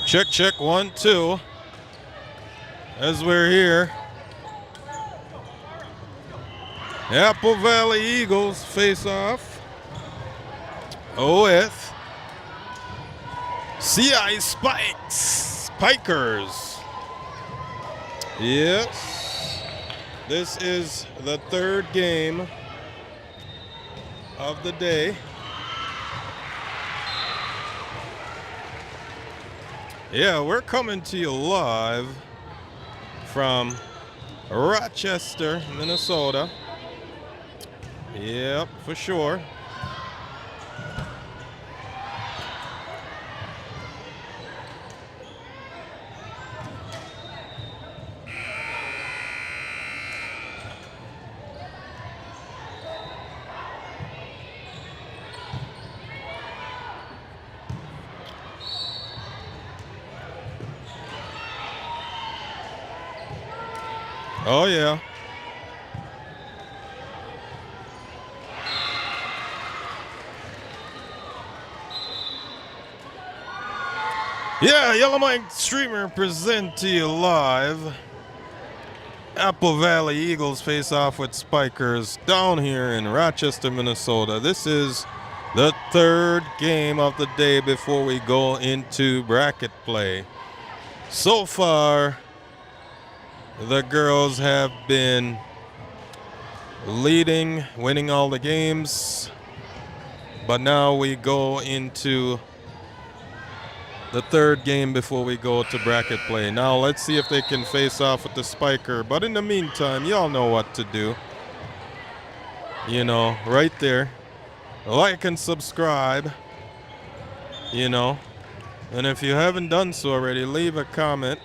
Check, check, 1, 2. As we're here. Applevalley Eagles face off with CI Spikers. Yes. This is the third game of the day. Yeah, we're coming to you live from Rochester, Minnesota. Yep, for sure. Oh, yeah. Yeah, Yellow Mike Streamer present to you live. Applevalley Eagles face off with Spikers down here in Rochester, Minnesota. This is the third game of the day before we go into bracket play. So far, the girls have been leading, winning all the games. But now we go into the third game before we go to bracket play. Now let's see if they can face off with the Spiker. But in the meantime, y'all know what to do. You know, right there. Like and subscribe. You know. And if you haven't done so already, leave a comment.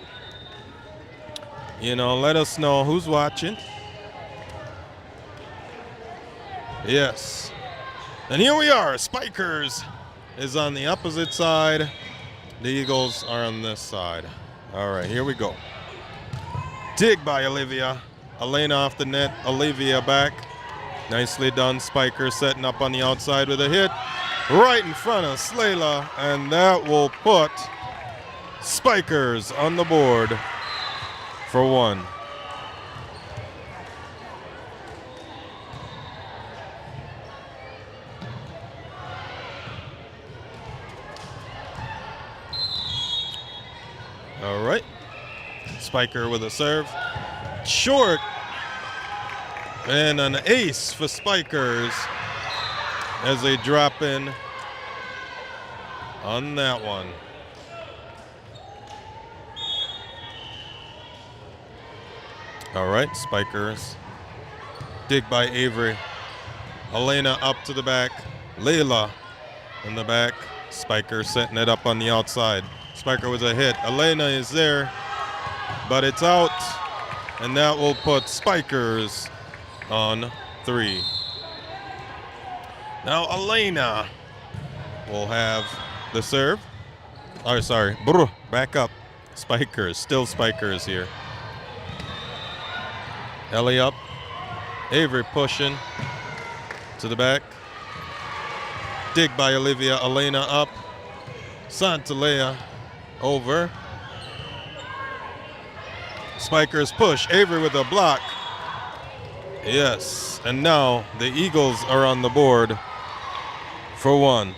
You know, let us know who's watching. Yes. And here we are. Spikers is on the opposite side. The Eagles are on this side. All right, here we go. Dig by Olivia. Elena off the net. Olivia back. Nicely done. Spiker setting up on the outside with a hit. Right in front of Slayla. And that will put Spikers on the board for 1. All right. Spiker with a serve. Short. And an ace for Spikers as they drop in on that one. All right, Spikers. Dig by Avery. Elena up to the back. Layla in the back. Spiker setting it up on the outside. Spiker with a hit. Elena is there, but it's out. And that will put Spikers on 3. Now Elena will have the serve. Oh, sorry. Back up. Spikers. Still Spikers here. Ellie up. Avery pushing to the back. Dig by Olivia. Elena up. Santalea over. Spikers push. Avery with a block. Yes. And now the Eagles are on the board for 1.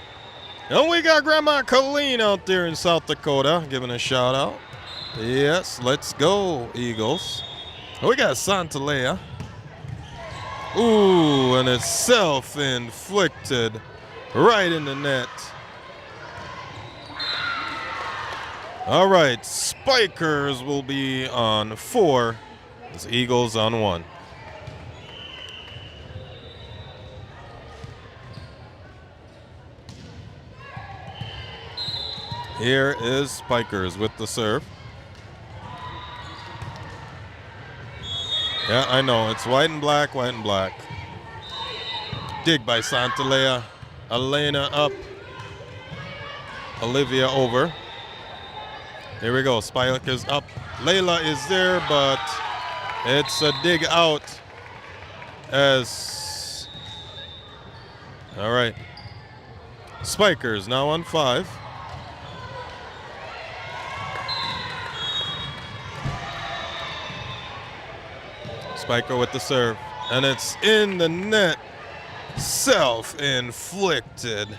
And we got Grandma Colleen out there in South Dakota giving a shout out. Yes. Let's go, Eagles. We got Santalea. Ooh, and it's self-inflicted right in the net. All right, Spikers will be on 4. It's Eagles on 1. Here is Spikers with the serve. Yeah, I know. It's white and black, white and black. Dig by Santalea. Elena up. Olivia over. Here we go. Spikers up. Layla is there, but it's a dig out as... All right. Spikers now on 5. Spiker with the serve. And it's in the net. Self-inflicted.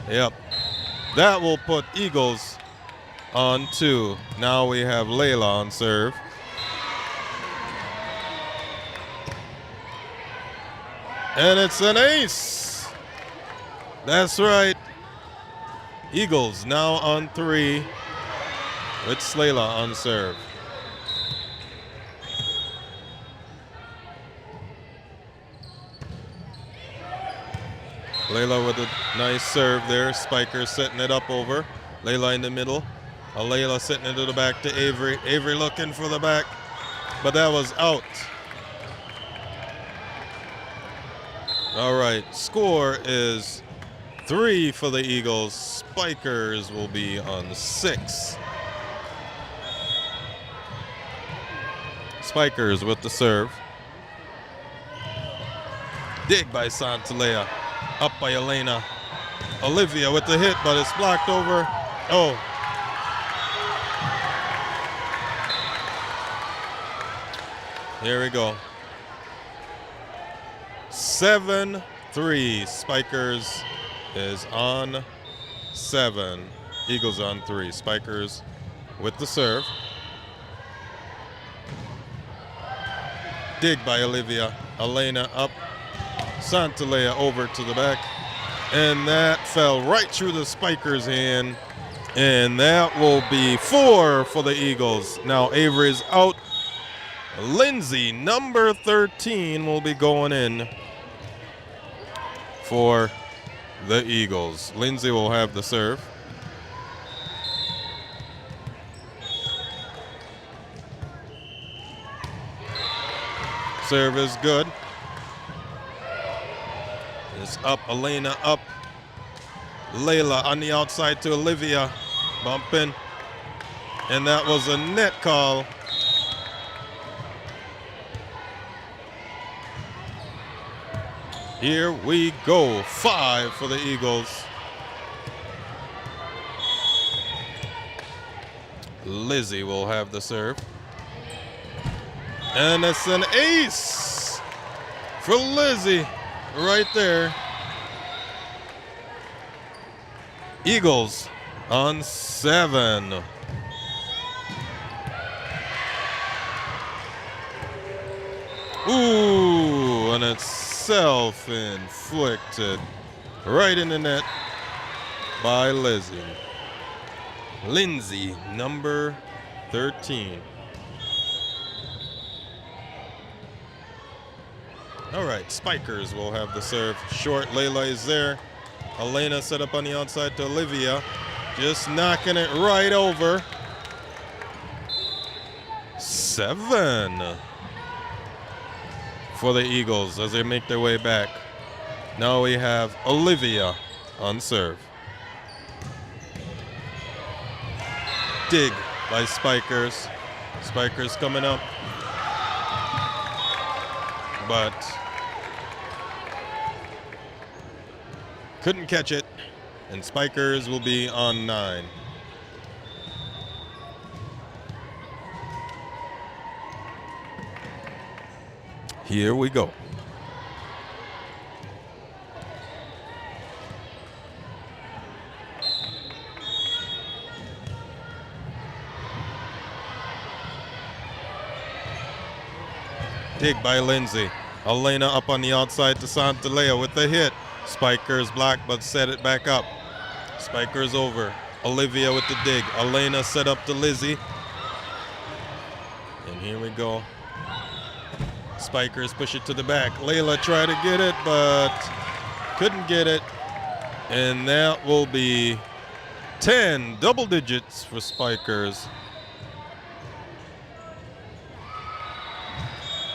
Yep. That will put Eagles on 2. Now we have Layla on serve. And it's an ace. That's right. Eagles now on 3 with Slayla on serve. Layla with a nice serve there. Spiker setting it up over. Layla in the middle. Layla setting it to the back to Avery. Avery looking for the back, but that was out. All right, score is 3 for the Eagles. Spikers will be on 6. Spikers with the serve. Dig by Santalea. Up by Elena. Olivia with the hit, but it's blocked over. Oh. Here we go. 7-3. Spikers is on 7. Eagles on 3. Spikers with the serve. Dig by Olivia. Elena up. Santalea over to the back. And that fell right through the Spikers' hand. And that will be 4 for the Eagles. Now Avery's out. Lindsay, number 13, will be going in for the Eagles. Lindsay will have the serve. Serve is good. It's up, Elena up. Layla on the outside to Olivia. Bumping. And that was a net call. Here we go. 5 for the Eagles. Lizzie will have the serve. And it's an ace for Lizzie right there. Eagles on 7. Ooh, and it's self-inflicted right in the net by Lizzie. Lindsay, number 13. All right, Spikers will have the serve. Short, Layla is there. Elena set up on the outside to Olivia. Just knocking it right over. 7 for the Eagles as they make their way back. Now we have Olivia on serve. Dig by Spikers. Spikers coming up. But couldn't catch it, and Spikers will be on 9. Here we go. Dig by Lindsay. Elena up on the outside to Santalea with the hit. Spikers block, but set it back up. Spikers over. Olivia with the dig. Elena set up to Lizzie. And here we go. Spikers push it to the back. Layla tried to get it, but couldn't get it. And that will be 10, double digits for Spikers.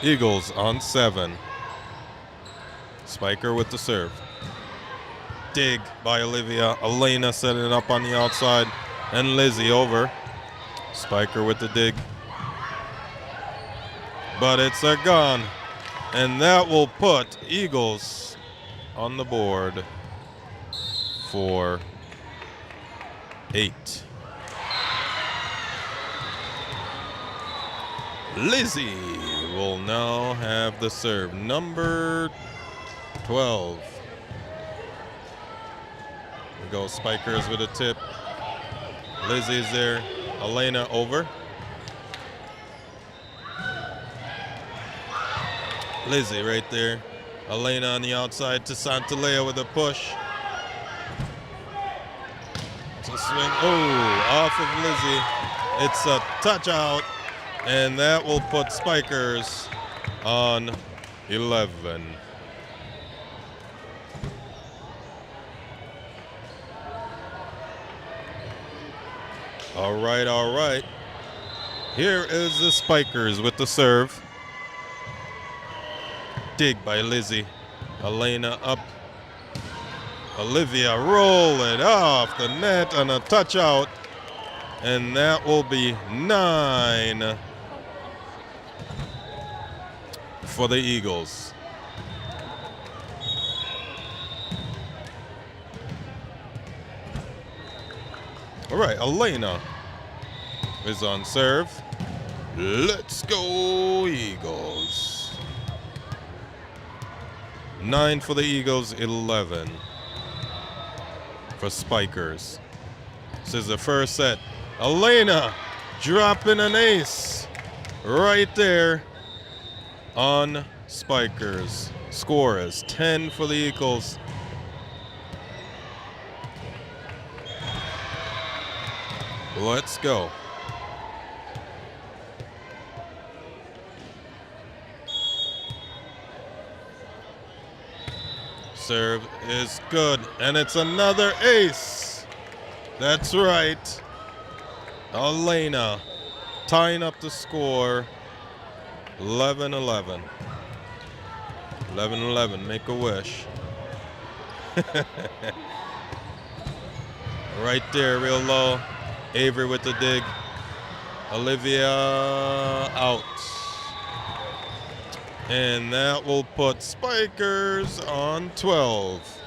Eagles on 7. Spiker with the serve. Dig by Olivia. Elena setting it up on the outside. And Lizzie over. Spiker with the dig. But it's a gun. And that will put Eagles on the board for 8. Lizzie will now have the serve. Number 12. We go Spikers with a tip. Lizzie's there. Elena over. Lizzie right there. Elena on the outside to Santalea with a push. It's a swing. Oh, off of Lizzie. It's a touch out. And that will put Spikers on 11. All right, all right. Here is the Spikers with the serve. Dig by Lizzie. Elena up. Olivia roll it off the net on a touch out. And that will be 9 for the Eagles. All right, Elena is on serve. Let's go Eagles. 9 for the Eagles, 11 for Spikers. This is the first set. Elena dropping an ace right there on Spikers. Score is 10 for the Eagles. Let's go. Serve is good, and it's another ace. That's right. Elena tying up the score. 11-11. 11-11, make a wish. Right there, real low. Avery with the dig. Olivia out. And that will put Spikers on 12.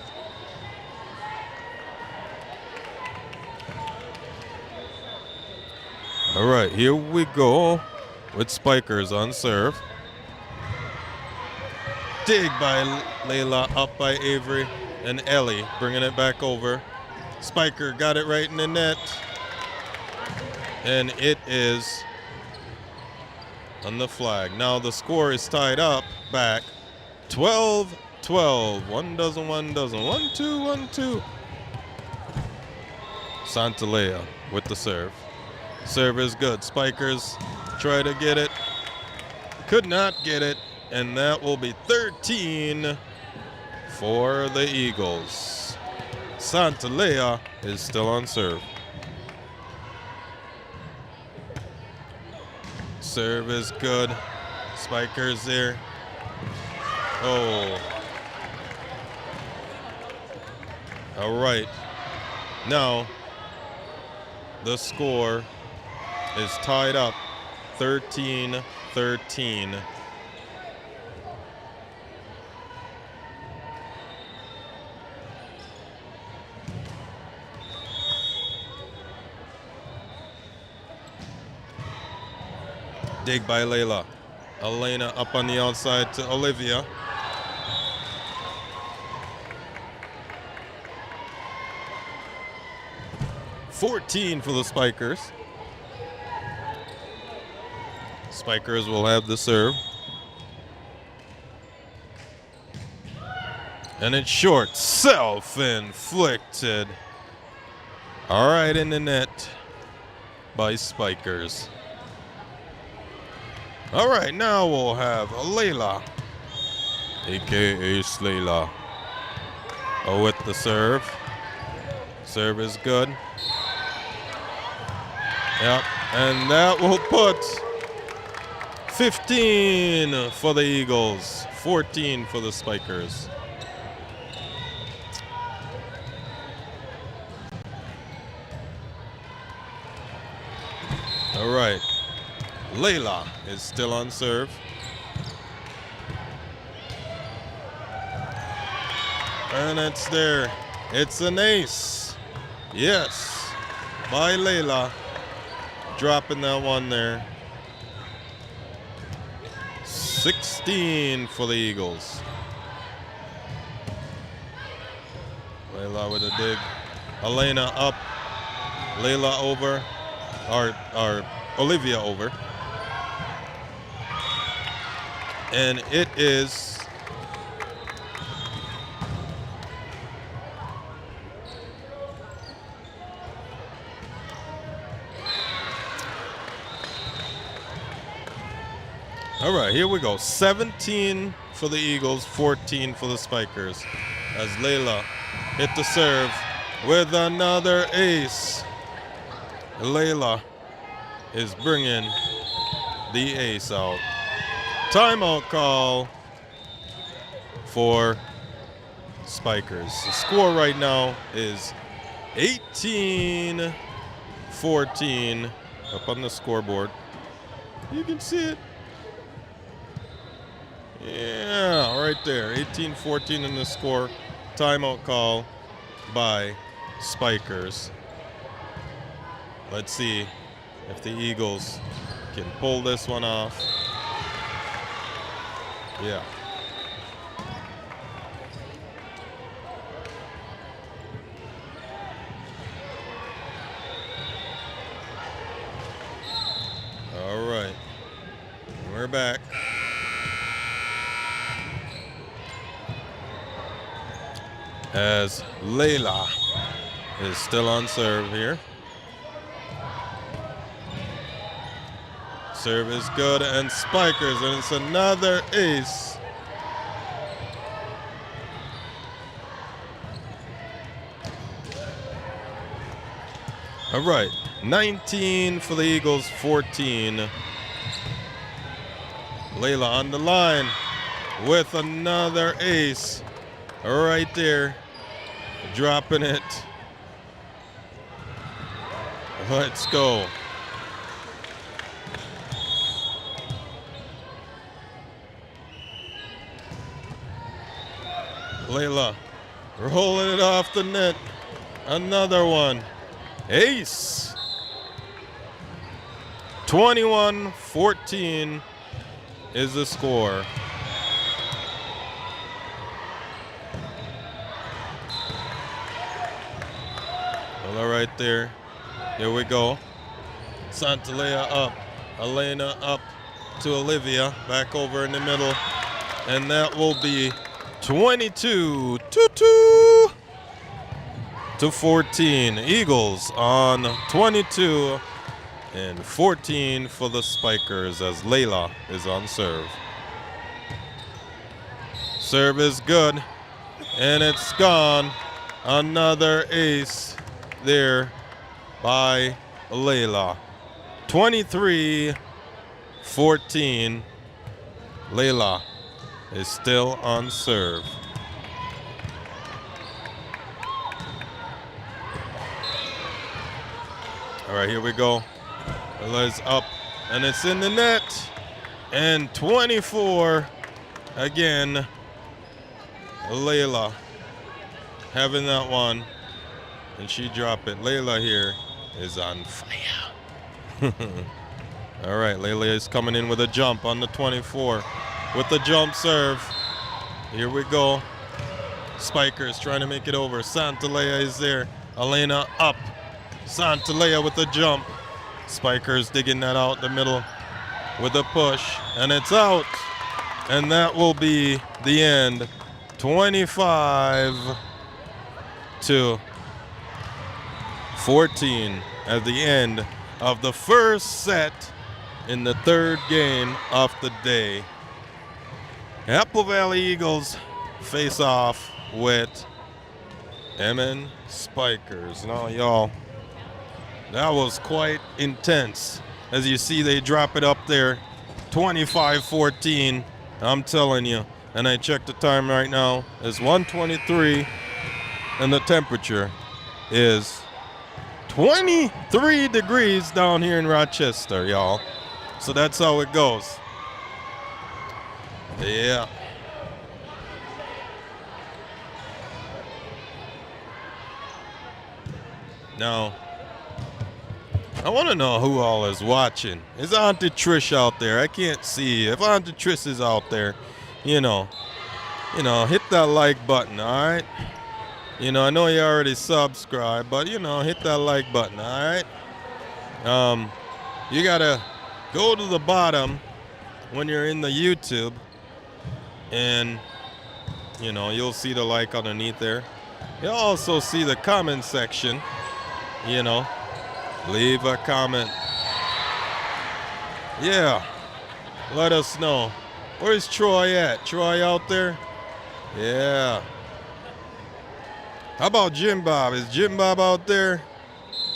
All right, here we go with Spikers on serve. Dig by Layla, up by Avery, and Ellie bringing it back over. Spiker got it right in the net. And it is on the flag. Now the score is tied up back. 12-12. One dozen, 1-2, 1-2. Santalea with the serve. Serve is good. Spikers try to get it. Could not get it. And that will be 13 for the Eagles. Santalea is still on serve. Serve is good. Spikers there. Oh. All right. Now, the score is tied up 13-13. Dig by Layla. Elena up on the outside to Olivia. $14 for the Spikers. Spikers will have the serve. And it's short. Self-inflicted. All right, in the net by Spikers. All right, now we'll have Layla, a.k.a. Slayla, with the serve. Serve is good. Yep, and that will put 15 for the Eagles, 14 for the Spikers. All right. Layla is still on serve. And it's there. It's an ace. Yes. By Layla. Dropping that one there. 16 for the Eagles. Layla with a dig. Elena up. Layla over. Or Olivia over. And it is all right, here we go. 17 for the Eagles, 14 for the Spikers. As Layla hit the serve with another ace. Layla is bringing the ace out. Timeout call for Spikers. The score right now is 18-14 up on the scoreboard. You can see it. Yeah, right there. 18-14 in the score. Timeout call by Spikers. Let's see if the Eagles can pull this one off. Yeah. All right. We're back. As Layla is still on serve here. Serve is good, and Spikers, and it's another ace. All right, 19 for the Eagles, 14. Layla on the line with another ace. Right there, dropping it. Let's go. Layla rolling it off the net. Another one. Ace. 21-14 is the score. Right there. Here we go. Santalea up. Elena up to Olivia. Back over in the middle. And that will be 22-14. Eagles on 22 and 14 for the Spikers as Layla is on serve. Serve is good. And it's gone. Another ace there by Layla. 23-14. Layla is still on serve. All right, here we go. Layla's up, and it's in the net. And 24 again. Layla having that one. And she dropped it. Layla here is on fire. All right, Layla is coming in with a jump on the 24 with the jump serve. Here we go. Spikers trying to make it over. Santalea is there. Elena up. Santalea with the jump. Spikers digging that out the middle with a push. And it's out. And that will be the end. 25-14 at the end of the first set in the third game of the day. Applevalley Eagles face off with MN Spikers. Now, y'all, that was quite intense. As you see, they drop it up there, 25-14. I'm telling you. And I checked the time right now. It's 1:23, and the temperature is 23 degrees down here in Rochester, y'all. So that's how it goes. Yeah. Now, I want to know who all is watching. Is Auntie Trish out there? I can't see. If Auntie Trish is out there, you know, hit that like button, all right? I know you already subscribed, but, hit that like button, all right? You got to go to the bottom when you're in the YouTube, and, you'll see the like underneath there. You'll also see the comment section, Leave a comment. Yeah, let us know. Where's Troy at? Troy out there? Yeah. How about Jim Bob? Is Jim Bob out there?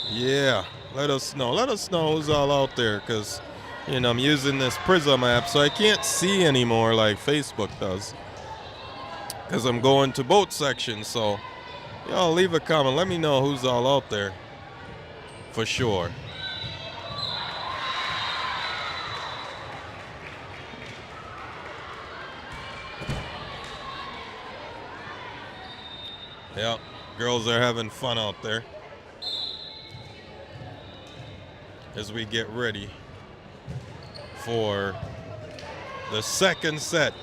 Yeah, let us know. Let us know who's all out there, because, I'm using this Prism app, so I can't see anymore like Facebook does, because I'm going to both sections. So, y'all leave a comment. Let me know who's all out there. For sure. Yeah, girls are having fun out there as we get ready for the second set.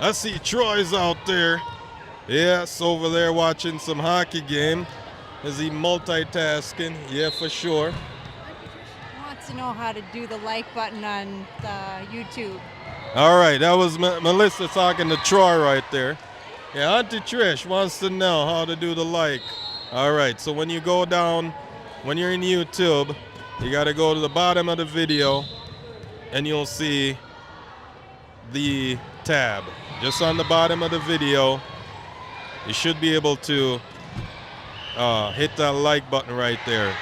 I see Troy's out there. Yes, over there watching some hockey game. Is he multitasking? Yeah, for sure. Wants to know how to do the like button on YouTube. All right, that was Melissa talking to Troy right there. Yeah, Auntie Trish wants to know how to do the like. All right, so when you go down, when you're in YouTube, you got to go to the bottom of the video, and you'll see the tab. Just on the bottom of the video, you should be able to hit that like button right there.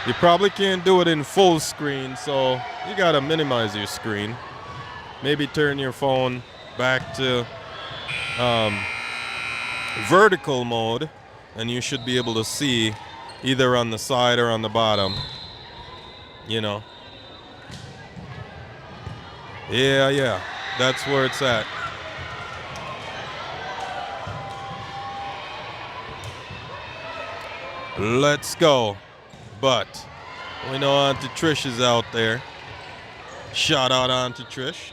You probably can't do it in full screen, so you got to minimize your screen. Maybe turn your phone back to vertical mode, and you should be able to see either on the side or on the bottom. Yeah, that's where it's at. Let's go. But we know Auntie Trish is out there. Shout out Auntie Trish.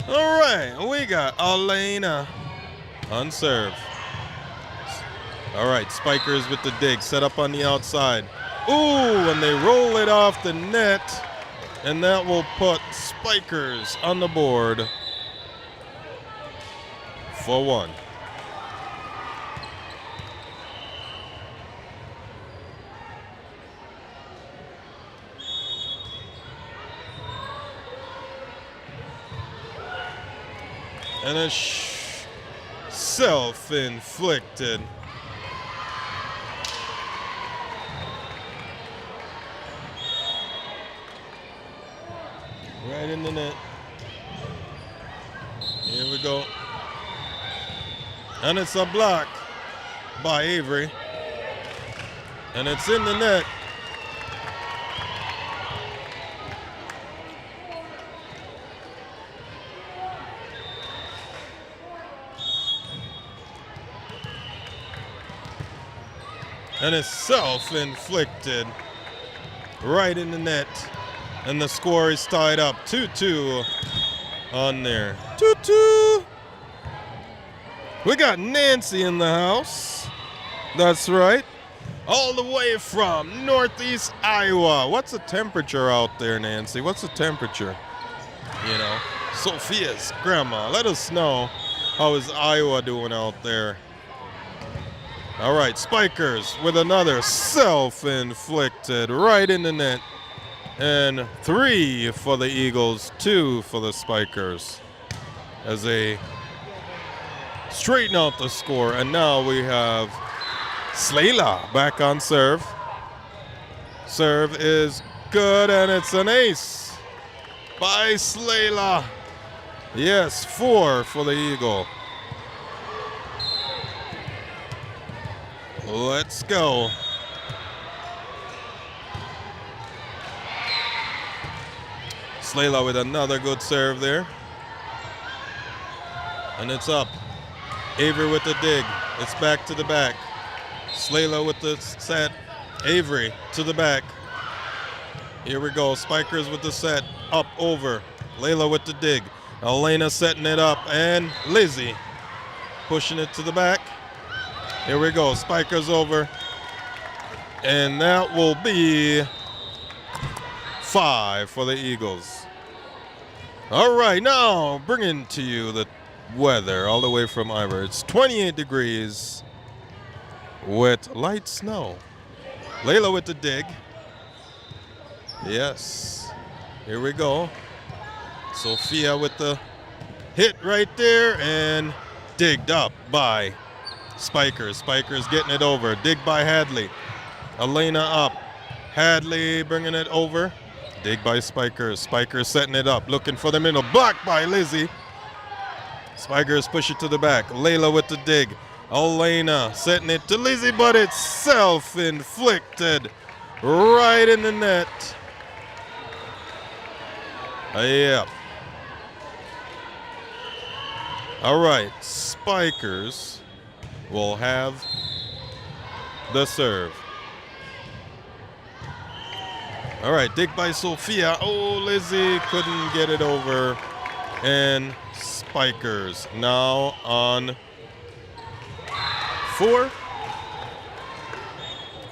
All right, we got Elena on serve. All right, Spikers with the dig, set up on the outside. Ooh, and they roll it off the net, and that will put Spikers on the board for one. And a self-inflicted. Right in the net. Here we go. And it's a block by Avery. And it's in the net. And it's self-inflicted right in the net. And the score is tied up 2-2 on there. 2-2. We got Nancy in the house. That's right. All the way from Northeast Iowa. What's the temperature out there, Nancy? What's the temperature? Sophia's grandma. Let us know how is Iowa doing out there. All right, Spikers with another self-inflicted right in the net. And 3 for the Eagles, 2 for the Spikers as they straighten out the score. And now we have Slayla back on serve. Serve is good, and it's an ace by Slayla. Yes, 4 for the Eagle. Let's go. Slayla with another good serve there. And it's up. Avery with the dig. It's back to the back. Slayla with the set. Avery to the back. Here we go. Spikers with the set. Up, over. Layla with the dig. Elena setting it up. And Lizzie pushing it to the back. Here we go. Spikers over. And that will be 5 for the Eagles. All right, now bringing to you the weather all the way from Ivor. It's 28 degrees with light snow. Layla with the dig. Yes. Here we go. Sophia with the hit right there and digged up by Spikers. Spikers getting it over. Dig by Hadley. Elena up. Hadley bringing it over. Dig by Spikers. Spikers setting it up. Looking for the middle. Blocked by Lizzie. Spikers push it to the back. Layla with the dig. Elena setting it to Lizzie, but it's self-inflicted right in the net. Yep. All right. Spikers will have the serve. All right, dig by Sophia. Oh, Lizzie couldn't get it over. And Spikers now on 4.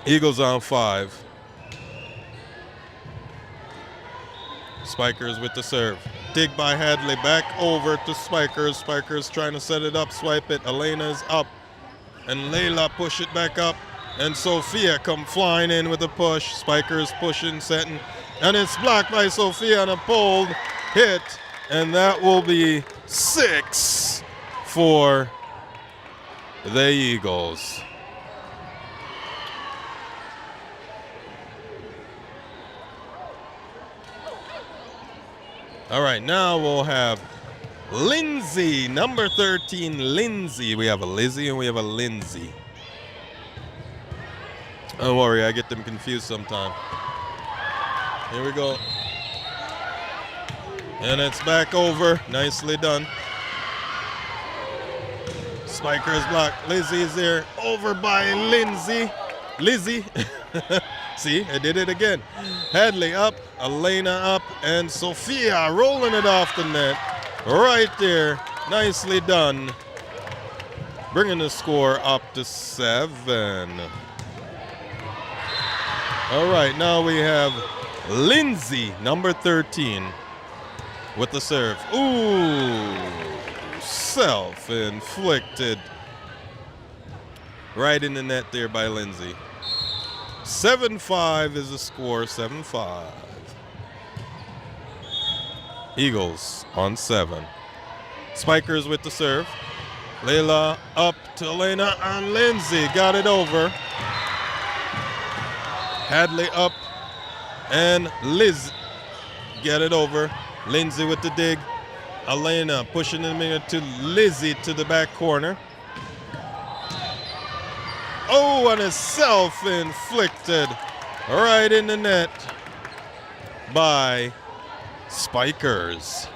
Eagles on 5. Spikers with the serve. Dig by Hadley, back over to Spikers. Spikers trying to set it up, swipe it. Elena's up. And Layla push it back up. And Sophia come flying in with a push. Spikers pushing, setting. And it's blocked by Sophia on a pulled hit. And that will be 6 for the Eagles. All right, now we'll have Lindsay, number 13, Lindsay. We have a Lizzie and we have a Lindsay. Don't worry, I get them confused sometime. Here we go. And it's back over. Nicely done. Spikers blocked. Lizzie's there. Over by Lindsay. Lizzie. See, I did it again. Hadley up. Elena up. And Sophia rolling it off the net. Right there. Nicely done. Bringing the score up to 7. All right, now we have Lindsay, number 13, with the serve. Ooh, self-inflicted. Right in the net there by Lindsay. 7-5 is the score, 7-5. Eagles on 7. Spikers with the serve. Layla up to Elena and Lindsay. Got it over. Hadley up and Liz get it over. Lindsay with the dig. Elena pushing it to Lizzie to the back corner. Oh, and a self-inflicted right in the net by Spikers.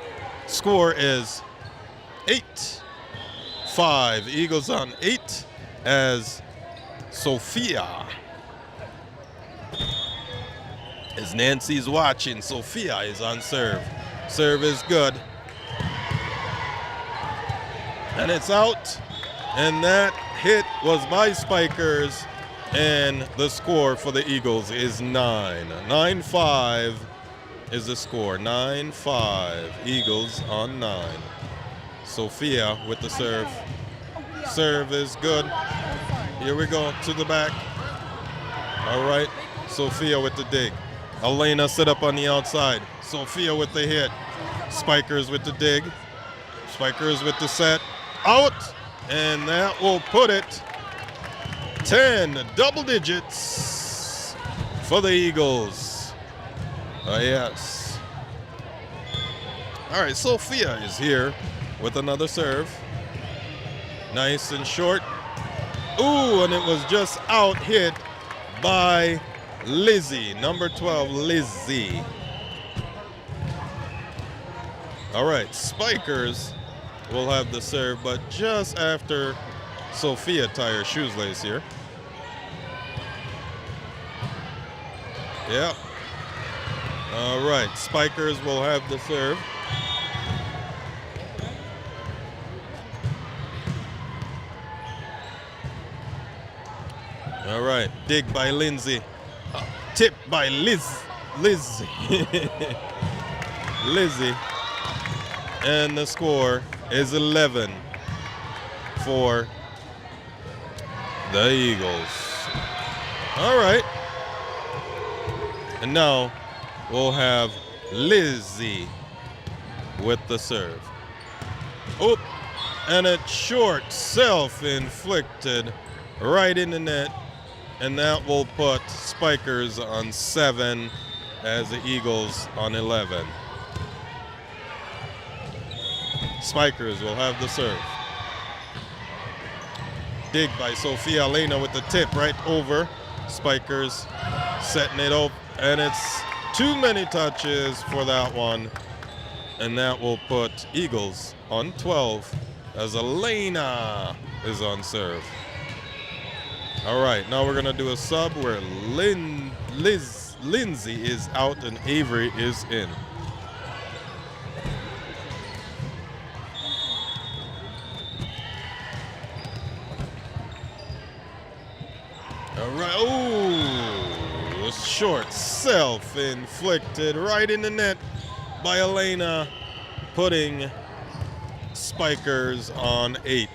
Score is 8-5. Eagles on 8 as Sophia. As Nancy's watching, Sophia is on serve. Serve is good. And it's out. And that hit was by Spikers. And the score for the Eagles is 9. 9-5 is the score. 9-5. Eagles on 9. Sophia with the serve. Serve is good. Here we go to the back. All right. Sophia with the dig. Elena set up on the outside. Sophia with the hit. Spikers with the dig. Spikers with the set. Out. And that will put it 10 double digits for the Eagles. Yes. All right, Sophia is here with another serve. Nice and short. Ooh, and it was just out hit by Lizzie, number 12, Lizzie. All right, Spikers will have the serve, but just after Sophia tie her shoelace here. Yeah. All right, Spikers will have the serve. All right, dig by Lindsay. Tip by Lizzie. Lizzie. And the score is 11 for the Eagles. All right. And now we'll have Lizzie with the serve. Oop. And it's short, self-inflicted, right in the net. And that will put Spikers on 7 as the Eagles on 11. Spikers will have the serve. Dig by Sophia Elena with the tip right over. Spikers setting it up, and it's too many touches for that one. And that will put Eagles on 12 as Elena is on serve. All right, now we're gonna do a sub where Lindsay is out and Avery is in. All right, ooh, short, self-inflicted, right in the net by Elena, putting Spikers on 8.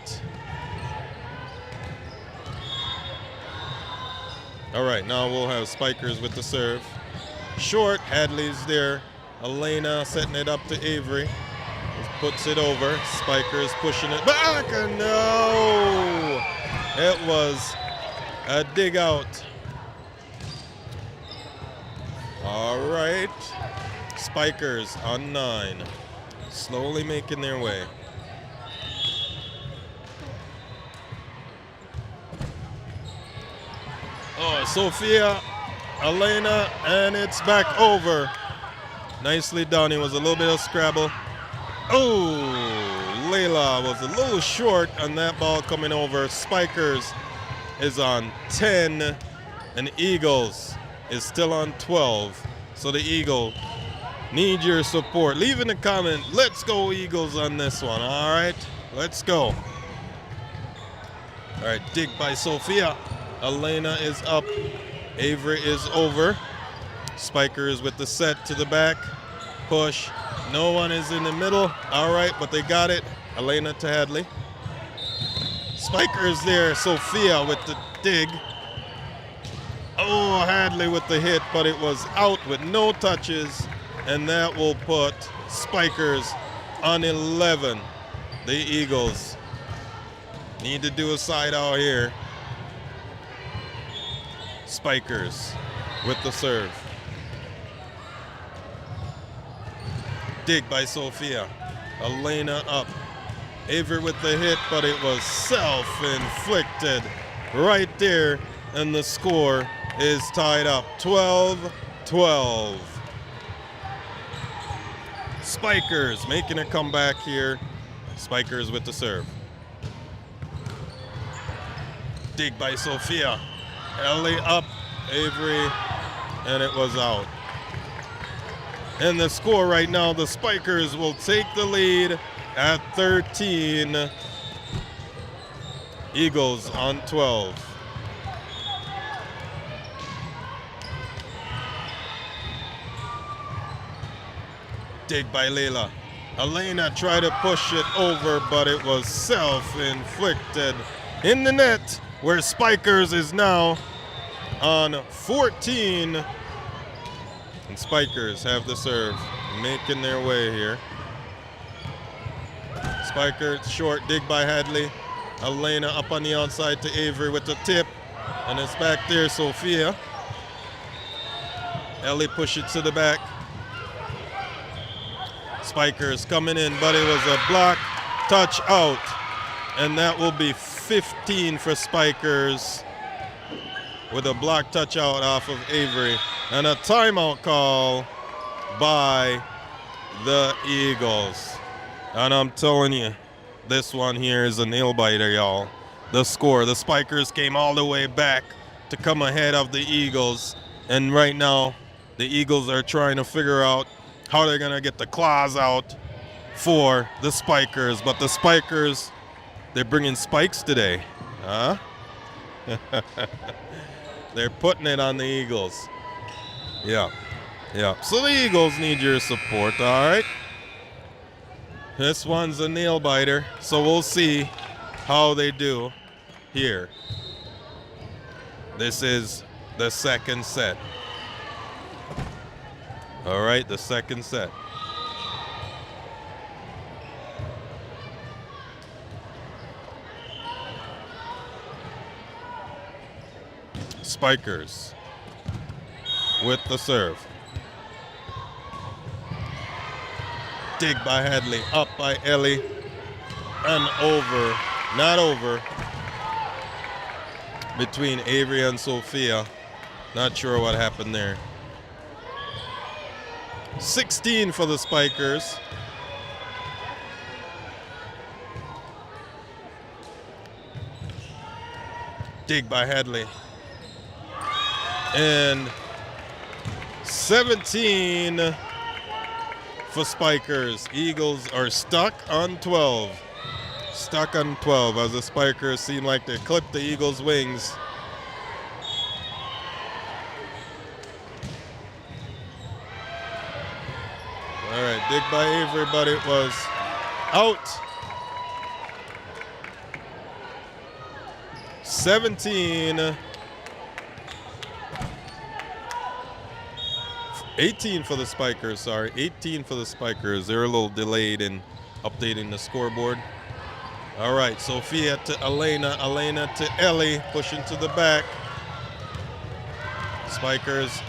All right, now we'll have Spikers with the serve. Short, Hadley's there. Elena setting it up to Avery. Puts it over. Spikers pushing it back, and no! It was a dig out. All right, Spikers on 9. Slowly making their way. Oh, Sophia, Elena, and it's back over. Nicely done. It was a little bit of scrabble. Oh, Layla was a little short on that ball coming over. Spikers is on 10, and Eagles is still on 12. So the Eagle need your support. Leave in the comment, let's go Eagles on this one. All right, let's go. All right, dig by Sophia. Elena is up. Avery is over. Spikers with the set to the back. Push. No one is in the middle. All right, but they got it. Elena to Hadley. Spikers there. Sophia with the dig. Oh, Hadley with the hit, but it was out with no touches. And that will put Spikers on 11. The Eagles need to do a side out here. Spikers with the serve. Dig by Sophia. Elena up. Avery with the hit, but it was self-inflicted right there. And the score is tied up 12-12. Spikers making a comeback here. Spikers with the serve. Dig by Sophia. Ellie up, Avery, and it was out. And the score right now, the Spikers will take the lead at 13. Eagles on 12. Dig by Layla. Elena tried to push it over, but it was self-inflicted in the net, where Spikers is now on 14. And Spikers have the serve, making their way here. Spikers short, dig by Hadley. Elena up on the outside to Avery with the tip. And it's back there, Sophia. Ellie push it to the back. Spikers coming in, but it was a block, touch out. And that will be 15 for Spikers with a block touch out off of Avery. And a timeout call by the Eagles. And I'm telling you, this one here is a nail biter, y'all. The score, the Spikers came all the way back to come ahead of the Eagles. And right now, the Eagles are trying to figure out how they're going to get the claws out for the Spikers. But the Spikers, they're bringing spikes today. Huh? They're putting it on the Eagles. Yeah. Yeah. So the Eagles need your support, all right? This one's a nail biter, so we'll see how they do here. This is the second set. All right, the second set. Spikers with the serve. Dig by Hadley, up by Ellie, and over, not over, between Avery and Sophia. Not sure what happened there. 16 for the Spikers. Dig by Hadley. And 17 for Spikers. Eagles are stuck on 12. Stuck on 12 as the Spikers seem like they clipped the Eagles' wings. All right, dig by Avery, but it was out. 17. 18 for the Spikers, sorry. 18 for the Spikers. They're a little delayed in updating the scoreboard. All right, Sophia to Elena. Elena to Ellie, pushing to the back. Spikers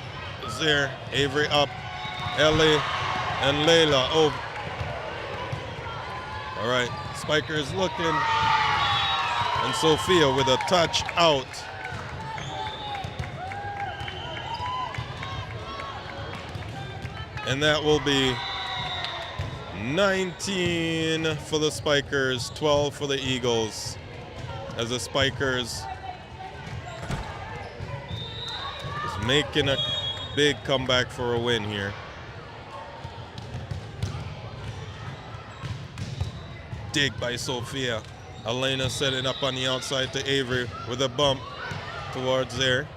is there. Avery up. Ellie and Layla. Oh. All right, Spikers looking. And Sophia with a touch out. And that will be 19 for the Spikers, 12 for the Eagles. As the Spikers is making a big comeback for a win here. Dig by Sophia. Elena setting up on the outside to Avery with a bump towards there.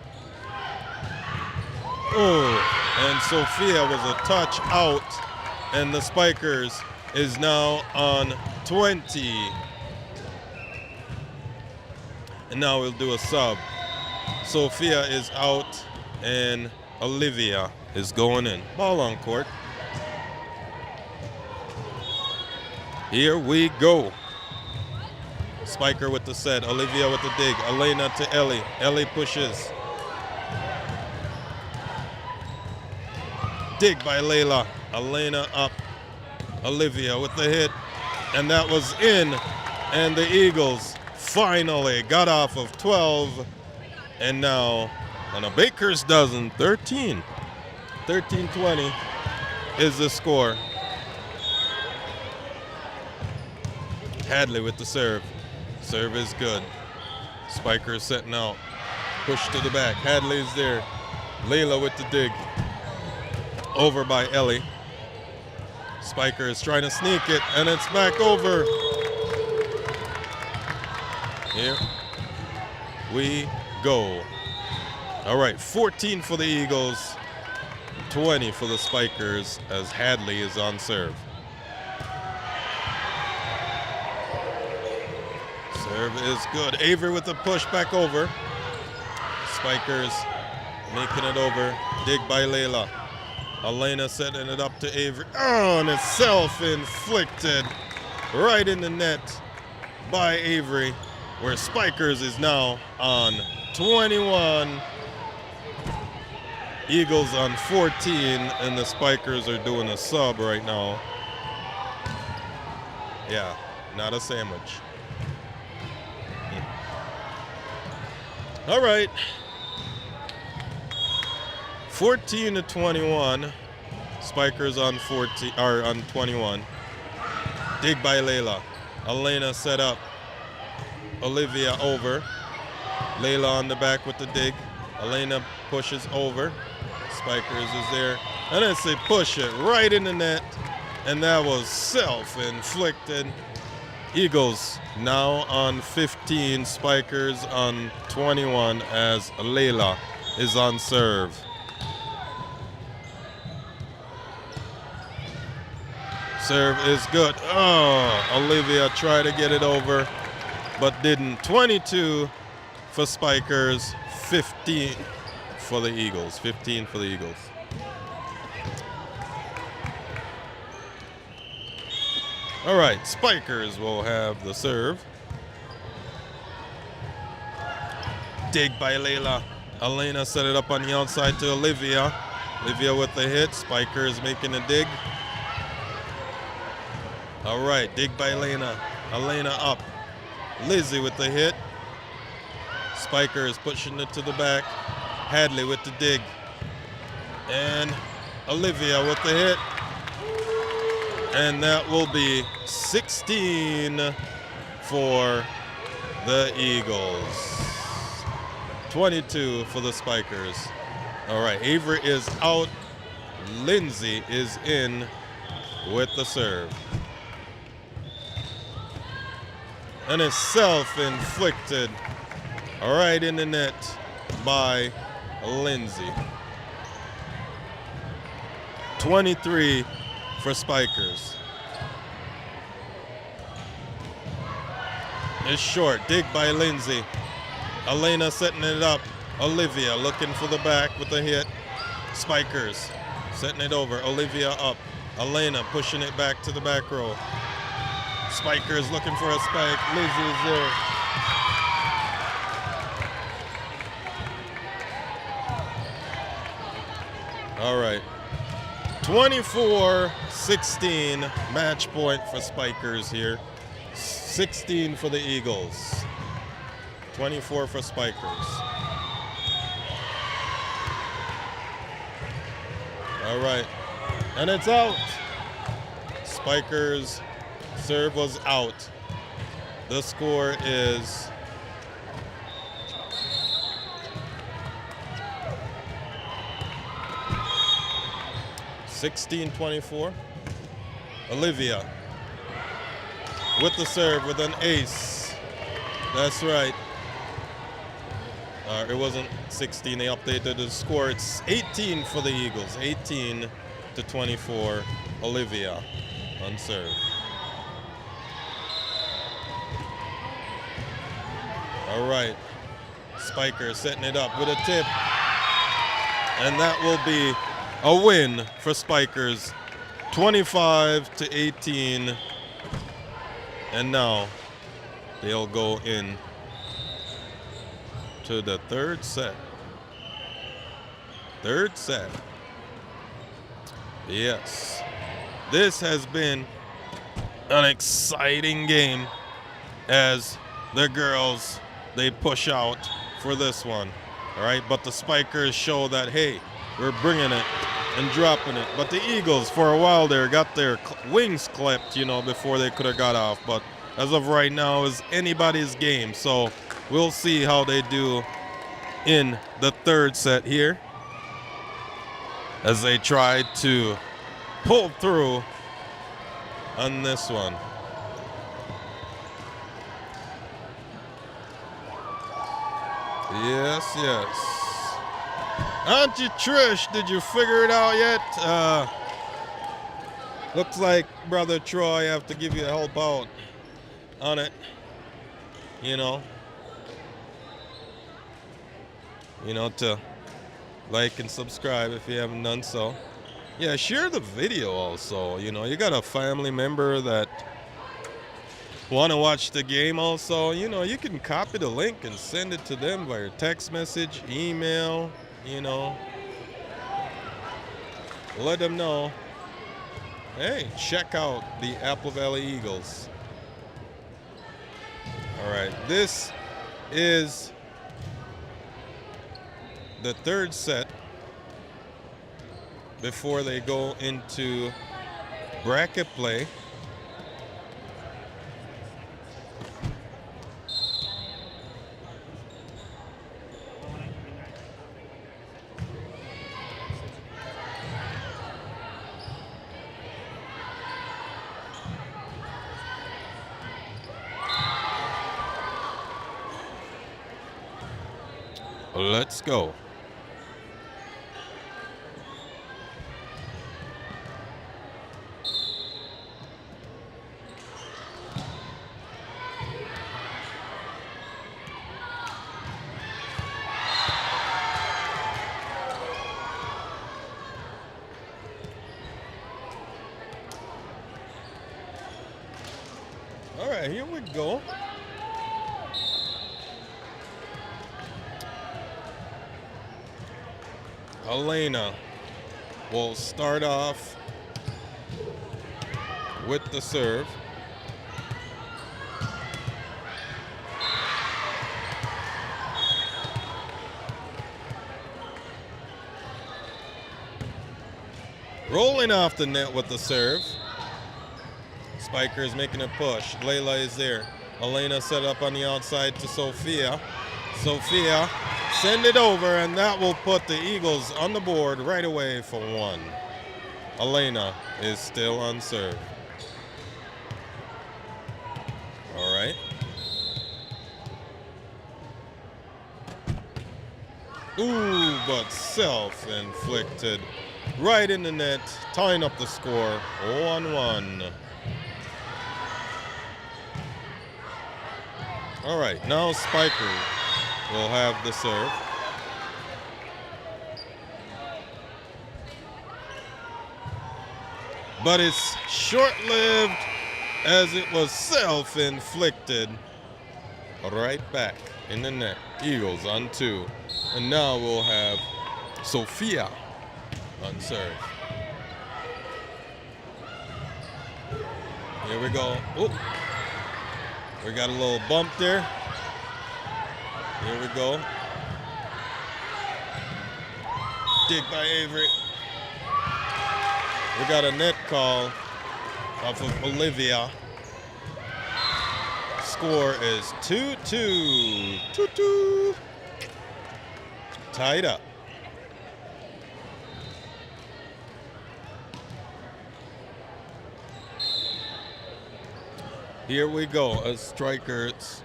Oh. And Sophia was a touch out, and the Spikers is now on 20. And now we'll do a sub. Sophia is out, and Olivia is going in. Ball on court. Here we go. Spiker with the set, Olivia with the dig, Elena to Ellie. Ellie pushes. Dig by Layla. Elena up. Olivia with the hit. And that was in. And the Eagles finally got off of 12. And now on a baker's dozen, 13. 13-20 is the score. Hadley with the serve. Serve is good. Spiker setting out. Push to the back. Hadley's there. Layla with the dig. Over by Ellie. Spiker is trying to sneak it, and it's back over. Here we go. All right, 14 for the Eagles, 20 for the Spikers as Hadley is on serve. Serve is good. Avery with the push back over. Spikers making it over. Dig by Layla. Elena setting it up to Avery. Oh, and it's self-inflicted right in the net by Avery, where Spikers is now on 21. Eagles on 14, and the Spikers are doing a sub right now. Yeah, not a sandwich. All right. 14-21. Spikers on 14 or on 21. Dig by Layla. Elena set up. Olivia over. Layla on the back with the dig. Elena pushes over. Spikers is there. And then they push it right in the net. And that was self-inflicted. Eagles now on 15. Spikers on 21 as Layla is on serve. Serve is good. Oh, Olivia tried to get it over, but didn't. 22 for Spikers, 15 for the Eagles. 15 for the Eagles. All right, Spikers will have the serve. Dig by Layla. Elena set it up on the outside to Olivia. Olivia with the hit. Spikers making a dig. All right, dig by Elena. Elena up. Lizzie with the hit. Spikers pushing it to the back. Hadley with the dig. And Olivia with the hit. And that will be 16 for the Eagles. 22 for the Spikers. All right, Avery is out. Lindsay is in with the serve. And it's self-inflicted right in the net by Lindsay. 23 for Spikers. It's short. Dig by Lindsay. Elena setting it up. Olivia looking for the back with the hit. Spikers setting it over. Olivia up. Elena pushing it back to the back row. Spikers looking for a spike. Lizzie is there. All right. 24-16 match point for Spikers here. 16 for the Eagles. 24 for Spikers. All right. And it's out. Spikers serve was out. The score is 16-24. Olivia with the serve with an ace. That's right. It wasn't 16. They updated the score. It's 18 for the Eagles. 18-24. Olivia on serve. All right. Spiker setting it up with a tip. And that will be a win for Spikers. 25-18. And now they'll go in to the third set. Third set. Yes. This has been an exciting game as the girls, they push out for this one. All right, but the Spikers show that, hey, we're bringing it and dropping it. But the Eagles, for a while there, got their wings clipped, before they could have got off. But as of right now, is anybody's game. So we'll see how they do in the third set here as they try to pull through on this one. Yes, yes. Auntie Trish, did you figure it out yet? Looks like Brother Troy have to give you a help out on it. To like and subscribe if you haven't done so. Yeah, share the video also. You got a family member that want to watch the game also. You can copy the link and send it to them via text message, email, Let them know, hey, check out the Applevalley Eagles. All right, this is the third set before they go into bracket play. Let's go. All right, here we go. Elena will start off with the serve. Rolling off the net with the serve. Spiker is making a push. Layla is there. Elena set up on the outside to Sophia. Sophia, send it over, and that will put the Eagles on the board right away for one. Elena is still on serve. All right. Ooh, but self-inflicted. Right in the net, tying up the score, 1-1. All right, now Spiker will have the serve. But it's short-lived as it was self-inflicted. Right back in the net. Eagles on 2. And now we'll have Sophia on serve. Here we go. Ooh. We got a little bump there. Here we go. Dig by Avery. We got a net call off of Olivia. Score is 2-2. 2-2. Tied up. Here we go as Spikers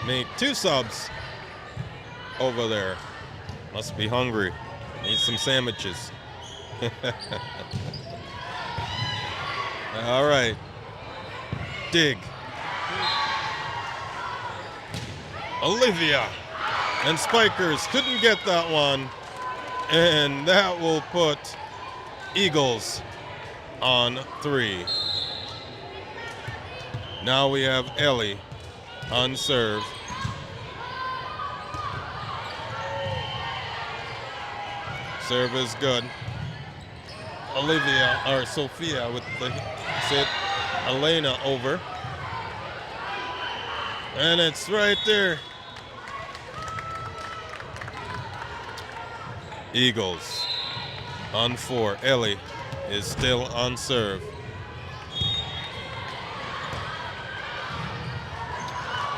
make 2 subs over there. Must be hungry. Need some sandwiches. All right. Dig. Olivia and Spikers couldn't get that one. And that will put Eagles on 3. Now we have Ellie on serve. Serve is good. Olivia, or Sophia with the sit. Elena over. And it's right there. Eagles on 4. Ellie is still on serve.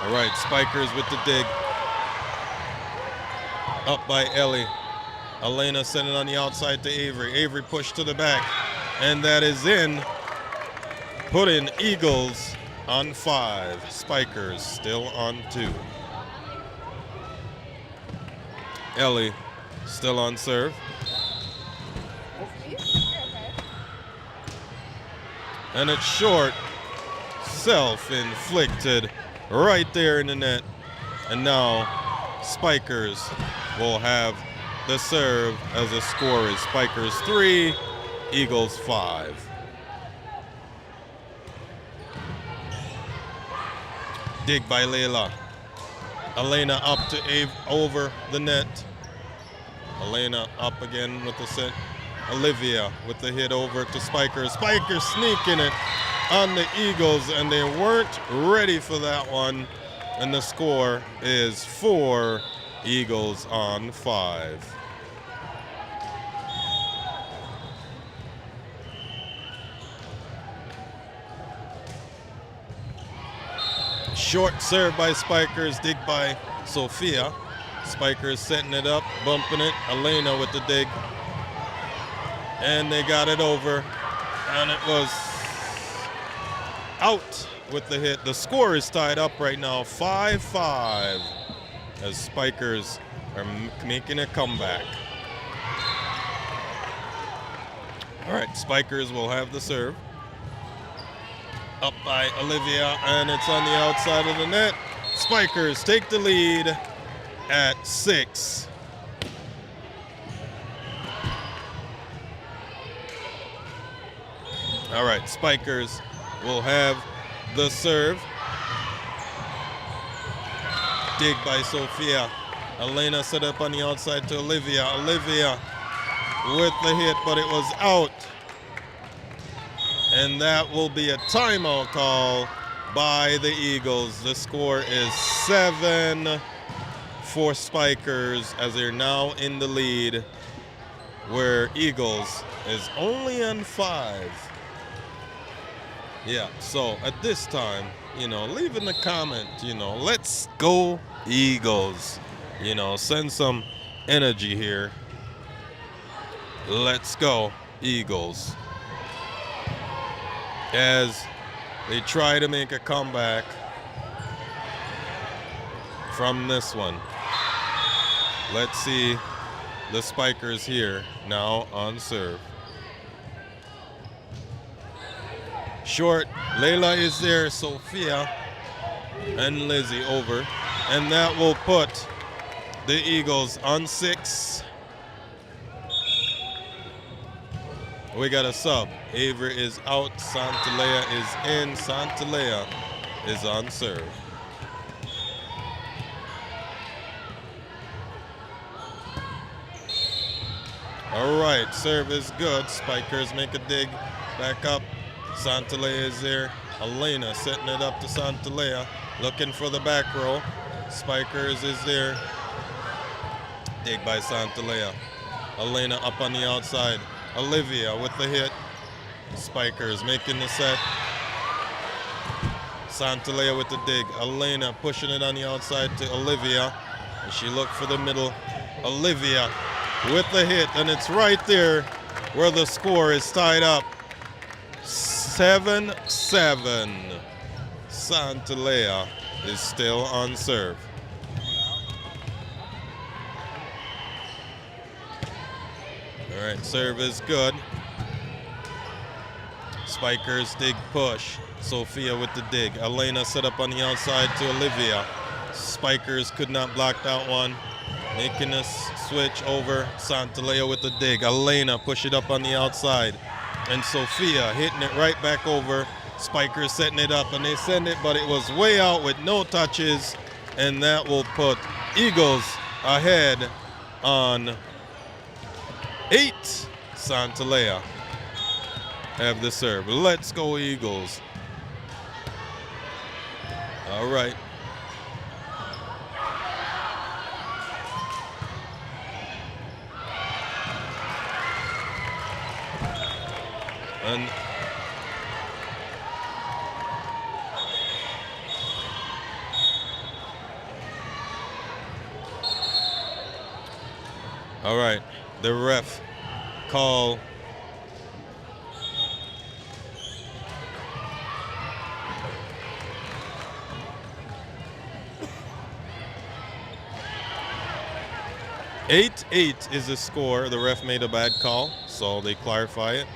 All right, Spikers with the dig. Up by Ellie. Elena sent it on the outside to Avery. Avery pushed to the back. And that is in. Putting Eagles on 5. Spikers still on 2. Ellie still on serve. And it's short. Self-inflicted right there in the net. And now Spikers will have the serve as the score is Spikers 3, Eagles 5. Dig by Layla. Elena up to over the net. Elena up again with the set. Olivia with the hit over to Spikers. Spikers sneaking it on the Eagles, and they weren't ready for that one. And the score is 4 Eagles on 5. Short serve by Spikers, dig by Sophia. Spikers setting it up, bumping it. Elena with the dig. And they got it over. And it was out with the hit. The score is tied up right now, 5-5, as Spikers are making a comeback. All right, Spikers will have the serve. Up by Olivia, and it's on the outside of the net. Spikers take the lead at 6. All right, Spikers will have the serve. Dig by Sophia. Elena set up on the outside to Olivia. Olivia with the hit, but it was out. And that will be a timeout call by the Eagles. The score is 7 for Spikers as they're now in the lead, where Eagles is only on 5. Yeah, so at this time, leave in the comment, let's go Eagles. Send some energy here. Let's go Eagles. As they try to make a comeback from this one. Let's see the Spikers here now on serve. Short, Layla is there, Sophia and Lizzie over. And that will put the Eagles on 6. We got a sub. Avery is out. Santalea is in. Santalea is on serve. All right, serve is good. Spikers make a dig back up. Santalea is there. Elena setting it up to Santalea. Looking for the back row. Spikers is there. Dig by Santalea. Elena up on the outside. Olivia with the hit. Spikers making the set. Santalea with the dig. Elena pushing it on the outside to Olivia. She looked for the middle. Olivia with the hit, and it's right there where the score is tied up. 7-7. Santalea is still on serve. All right, serve is good. Spikers dig push. Sophia with the dig. Elena set up on the outside to Olivia. Spikers could not block that one. Making a switch over. Santalea with the dig. Elena push it up on the outside. And Sophia hitting it right back over. Spikers setting it up, and they send it, but it was way out with no touches. And that will put Eagles ahead on 8. Santalea have the serve. Let's go Eagles. All right. And all right, the ref call eight is the score. The ref made a bad call, so they clarify it.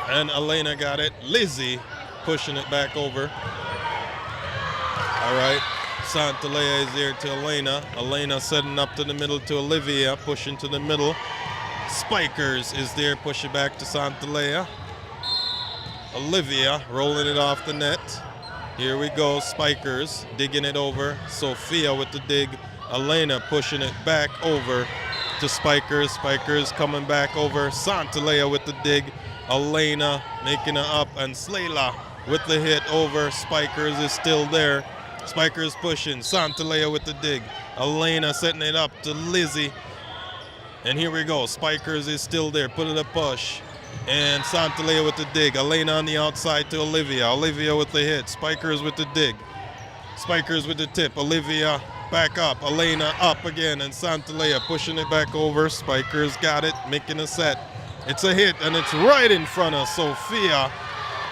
And Elena got it. Lizzie pushing it back over. All right. Santalea is there to Elena. Elena setting up to the middle to Olivia, pushing to the middle. Spikers is there, pushing back to Santalea. Olivia rolling it off the net. Here we go, Spikers digging it over. Sophia with the dig. Elena pushing it back over to Spikers. Spikers coming back over. Santalea with the dig. Elena making it up, and Slayla with the hit over. Spikers is still there. Spikers pushing. Santalea with the dig. Elena setting it up to Lizzie. And here we go. Spikers is still there. Put it a push. And Santalea with the dig. Elena on the outside to Olivia. Olivia with the hit. Spikers with the dig. Spikers with the tip. Olivia back up. Elena up again. And Santalea pushing it back over. Spikers got it. Making a set. It's a hit. And it's right in front of Sophia.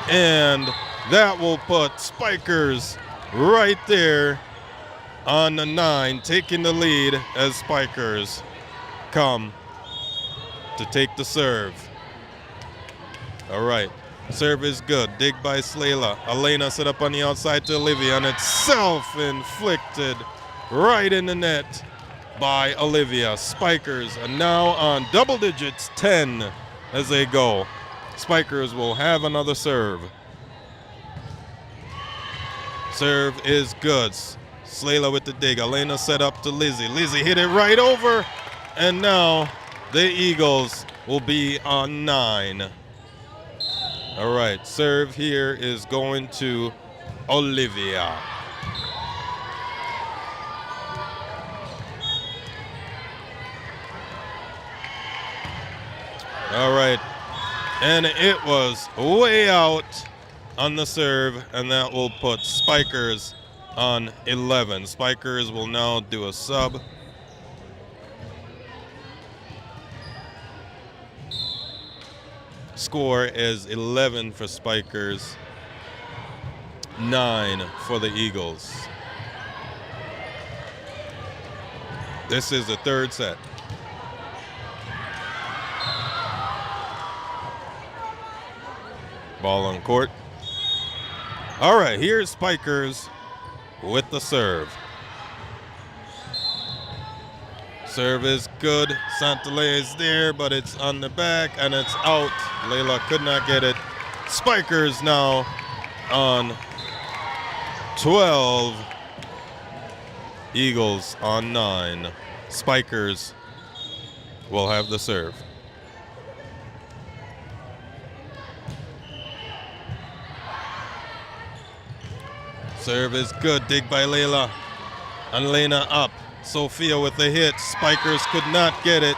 And that will put Spikers right there on the 9. Taking the lead as Spikers come to take the serve. All right. Serve is good. Dig by Slayla. Elena set up on the outside to Olivia, and it's self-inflicted right in the net by Olivia. Spikers are now on double digits, 10 as they go. Spikers will have another serve. Serve is good. Slayla with the dig. Elena set up to Lizzie. Lizzie hit it right over, and now the Eagles will be on 9. All right, serve here is going to Olivia. All right, and it was way out on the serve, and that will put Spikers on 11. Spikers will now do a sub. Score is 11 for Spikers, 9 for the Eagles. This is the third set. Ball on court. All right, here's Spikers with the serve. Serve is good. Santalea is there, but it's on the back and it's out. Layla could not get it. Spikers now on 12. Eagles on 9. Spikers will have the serve. Serve is good. Dig by Layla. And Lena up. Sophia with the hit. Spikers could not get it.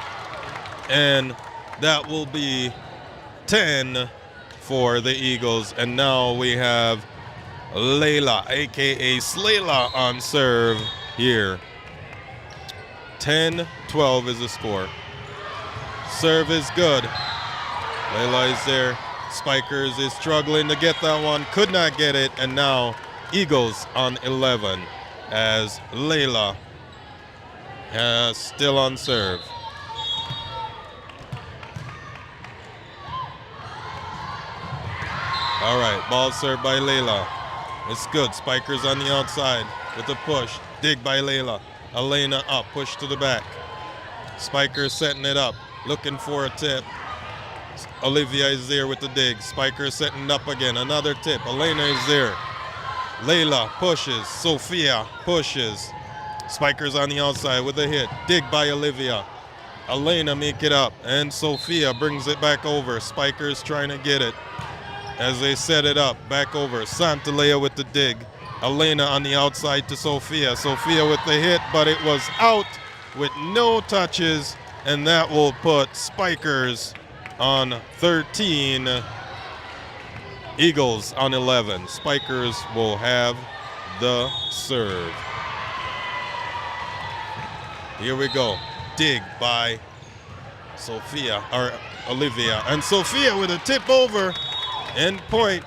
And that will be 10 for the Eagles. And now we have Layla, a.k.a. Slayla, on serve here. 10-12 is the score. Serve is good. Layla is there. Spikers is struggling to get that one. Could not get it. And now Eagles on 11 as Layla still on serve. All right, ball served by Layla. It's good. Spikers on the outside with a push. Dig by Layla. Elena up, push to the back. Spikers setting it up, looking for a tip. Olivia is there with the dig. Spikers setting up again. Another tip. Elena is there. Layla pushes. Sophia pushes. Spikers on the outside with a hit. Dig by Olivia. Elena make it up. And Sophia brings it back over. Spikers trying to get it as they set it up. Back over. Santalea with the dig. Elena on the outside to Sophia. Sophia with the hit, but it was out with no touches. And that will put Spikers on 13. Eagles on 11. Spikers will have the serve. Here we go. Dig by Olivia. And Sophia with a tip over. And point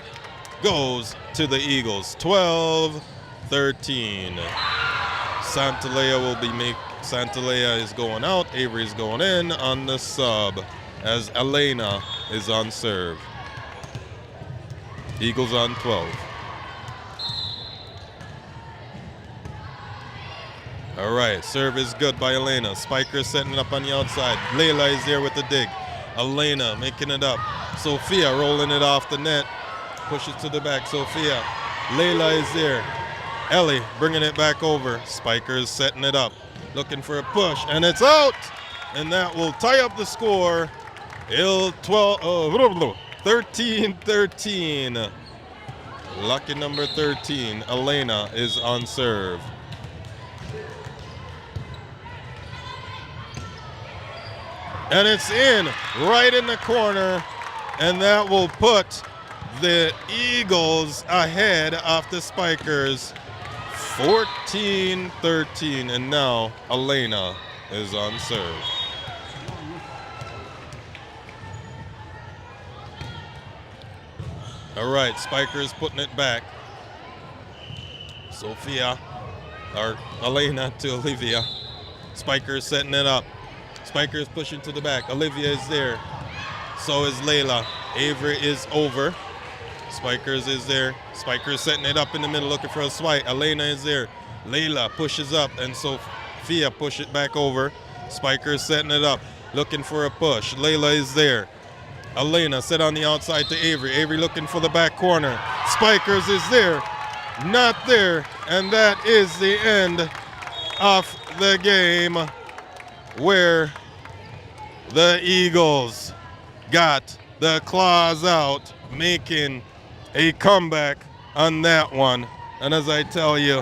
goes to the Eagles. 12-13. Santalea is going out. Avery's going in on the sub as Elena is on serve. Eagles on 12. All right, serve is good by Elena. Spikers setting it up on the outside. Layla is there with the dig. Elena making it up. Sophia rolling it off the net. Pushes to the back. Sophia. Layla is there. Ellie bringing it back over. Spikers setting it up. Looking for a push, and it's out! And that will tie up the score. 13-13. Lucky number 13, Elena, is on serve. And it's in, right in the corner, and that will put the Eagles ahead of the Spikers, 14-13, and now Elena is on serve. All right, Spikers putting it back. Sophia, or Elena to Olivia. Spikers setting it up. Spikers pushing to the back. Olivia is there. So is Layla. Avery is over. Spikers is there. Spikers setting it up in the middle looking for a swipe. Elena is there. Layla pushes up and Sophia push it back over. Spikers setting it up. Looking for a push. Layla is there. Elena set on the outside to Avery. Avery looking for the back corner. Spikers is there. Not there. And that is the end of the game where the Eagles got the claws out, making a comeback on that one. And as I tell you,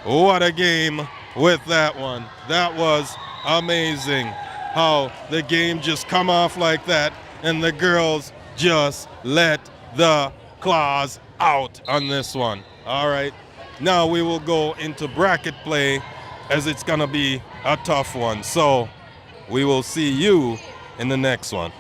what a game with that one. That was amazing how the game just come off like that and the girls just let the claws out on this one. All right, now we will go into bracket play as it's gonna be a tough one. So we will see you in the next one.